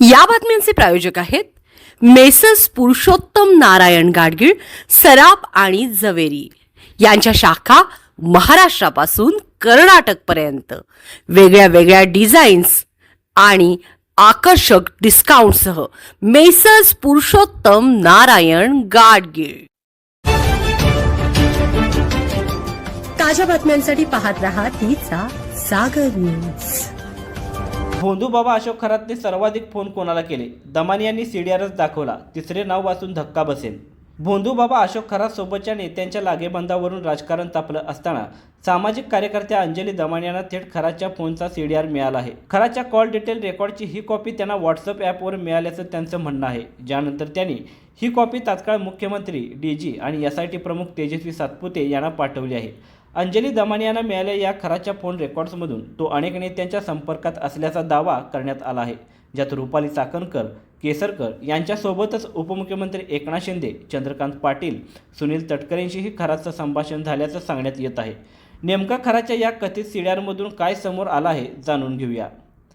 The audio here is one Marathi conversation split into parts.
या बातम्यांचे प्रायोजक आहेत मेसर्स पुरुषोत्तम नारायण गाडगीळ, सराफ आणि जवेरी यांच्या शाखा महाराष्ट्रापासून कर्नाटकपर्यंत वेगळ्या वेगळ्या डिझाईन्स आणि आकर्षक डिस्काउंटसह मेसर्स पुरुषोत्तम नारायण गाडगीळ। ताज्या बातम्यांसाठी पाहत रहा तिचा सागर न्यूज। भोंदूबाबा अशोक खरातने सर्वाधिक फोन कोणाला केले? दमानी यांनी सीडीआरच दाखवला, तिसरे नाव वाचून धक्का बसेल। भोंदूबाबा अशोक खरात सोबतच्या नेत्यांच्या लागेबंदावरून राजकारण तापलं असताना सामाजिक कार्यकर्त्या अंजली दमानी यांना थेट खरातच्या फोनचा सीडीआर मिळाला आहे। खरातच्या कॉल डिटेल रेकॉर्डची ही कॉपी त्यांना व्हॉट्सअप ॲपवर मिळाल्याचं त्यांचं म्हणणं आहे, ज्यानंतर त्यांनी ही कॉपी तात्काळ मुख्यमंत्री, डीजी आणि एसआयटी प्रमुख तेजस्वी सातपुते यांना पाठवली आहे। अंजली दमानी यांना मिळालेल्या या खरातच्या फोन रेकॉर्ड्समधून तो अनेक नेत्यांच्या संपर्कात असल्याचा दावा करण्यात आला आहे, ज्यात रुपाली चाकणकर, केसरकर यांच्यासोबतच उपमुख्यमंत्री एकनाथ शिंदे, चंद्रकांत पाटील, सुनील तटकरेंशीही खरातचं संभाषण झाल्याचं सांगण्यात येत आहे। नेमका खरातच्या या कथित सीडीआरमधून काय समोर आलं आहे जाणून घेऊया।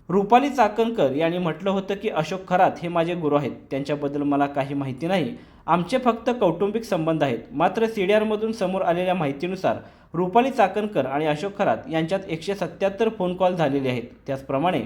रुपाली चाकणकर यांनी म्हटलं होतं की अशोक खरात हे माझे गुरु आहेत, त्यांच्याबद्दल मला काही माहिती नाही, आमचे फक्त कौटुंबिक संबंध आहेत। मात्र सीडीआरमधून समोर आलेल्या माहितीनुसार रुपाली चाकणकर आणि अशोक खरात यांच्यात 177 फोन कॉल झालेले आहेत। त्याचप्रमाणे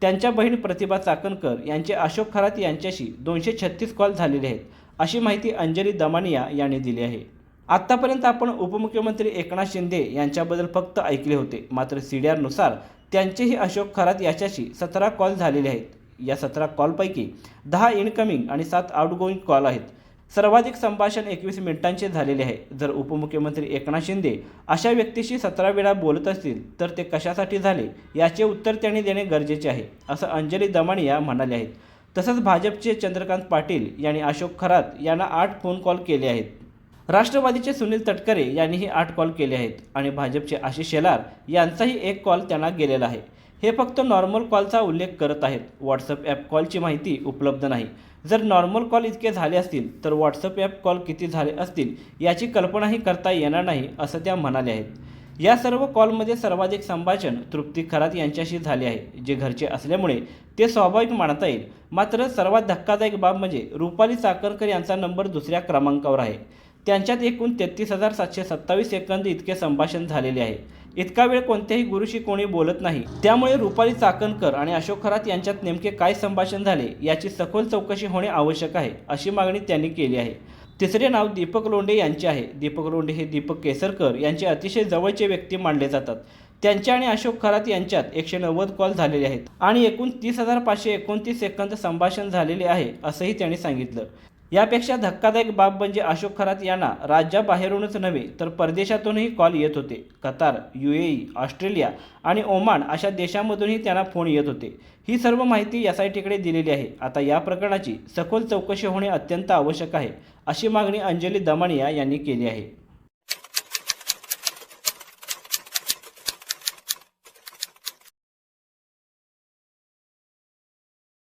त्यांच्या बहीण प्रतिभा चाकणकर यांचे अशोक खरात यांच्याशी 236 कॉल झालेले आहेत, अशी माहिती अंजली दमानिया यांनी दिली आहे। आत्तापर्यंत आपण उपमुख्यमंत्री एकनाथ शिंदे यांच्याबद्दल फक्त ऐकले होते, मात्र सीडीआरनुसार त्यांचेही अशोक खरात याच्याशी 17 कॉल झालेले आहेत। या 17 कॉलपैकी 10 इनकमिंग आणि 7 आउटगोईंग कॉल आहेत। सर्वाधिक संभाषण 21 मिनिटांचे झालेले आहे। जर उपमुख्यमंत्री एकनाथ शिंदे अशा व्यक्तीशी 17 वेळा बोलत असतील तर ते कशासाठी झाले याचे उत्तर त्यांनी देणे गरजेचे आहे, असं अंजली दमानिया म्हणाले आहेत। तसंच भाजपचे चंद्रकांत पाटील यांनी अशोक खरात यांना 8 फोन कॉल केले आहेत। राष्ट्रवादीचे सुनील तटकरे यांनीही 8 कॉल केले आहेत आणि भाजपचे आशिष शेलार यांचाही 1 कॉल त्यांना गेलेला आहे। हे फक्त नॉर्मल कॉलचा उल्लेख करत आहेत, व्हॉट्सअप ॲप कॉलची माहिती उपलब्ध नाही। जर नॉर्मल कॉल इतके झाले असतील तर व्हॉट्सअप ॲप कॉल किती झाले असतील याची कल्पनाही करता येणार नाही, असं त्या म्हणाल्या आहेत। या सर्व कॉलमध्ये सर्वाधिक संभाषण तृप्ती खरात यांच्याशी झाले आहे, जे घरचे असल्यामुळे ते स्वाभाविक मानता येईल। मात्र सर्वात धक्कादायक बाब म्हणजे रुपाली चाकणकर यांचा नंबर दुसऱ्या क्रमांकावर आहे। त्यांच्यात एकूण 33,727 सेकंद इतके संभाषण झालेले आहे। इतका वेळ कोणत्याही गुरुशी कोणी बोलत नाही, त्यामुळे रुपाली चाकणकर आणि अशोक खरात यांच्यात नेमके काय संभाषण झाले याची सखोल चौकशी होणे आवश्यक आहे, अशी मागणी त्यांनी केली आहे। तिसरे नाव दीपक लोंढे यांचे आहे। दीपक लोंढे हे दीपक केसरकर यांचे अतिशय जवळचे व्यक्ती मानले जातात। त्यांच्या आणि अशोक खरात यांच्यात 190 कॉल झालेले आहेत आणि एकूण 30,529 सेकंद संभाषण झालेले आहे, असंही त्यांनी सांगितलं। यापेक्षा धक्कादायक बाब म्हणजे अशोक खरात यांना राज्याबाहेरूनच नव्हे तर परदेशातूनही कॉल येत होते। कतार, UAE, ऑस्ट्रेलिया आणि ओमान अशा देशांमधूनही त्यांना फोन येत होते। ही सर्व माहिती एसआयटीकडे दिलेली आहे। आता या प्रकरणाची सखोल चौकशी होणे अत्यंत आवश्यक आहे, अशी मागणी अंजली दमानिया यांनी केली आहे।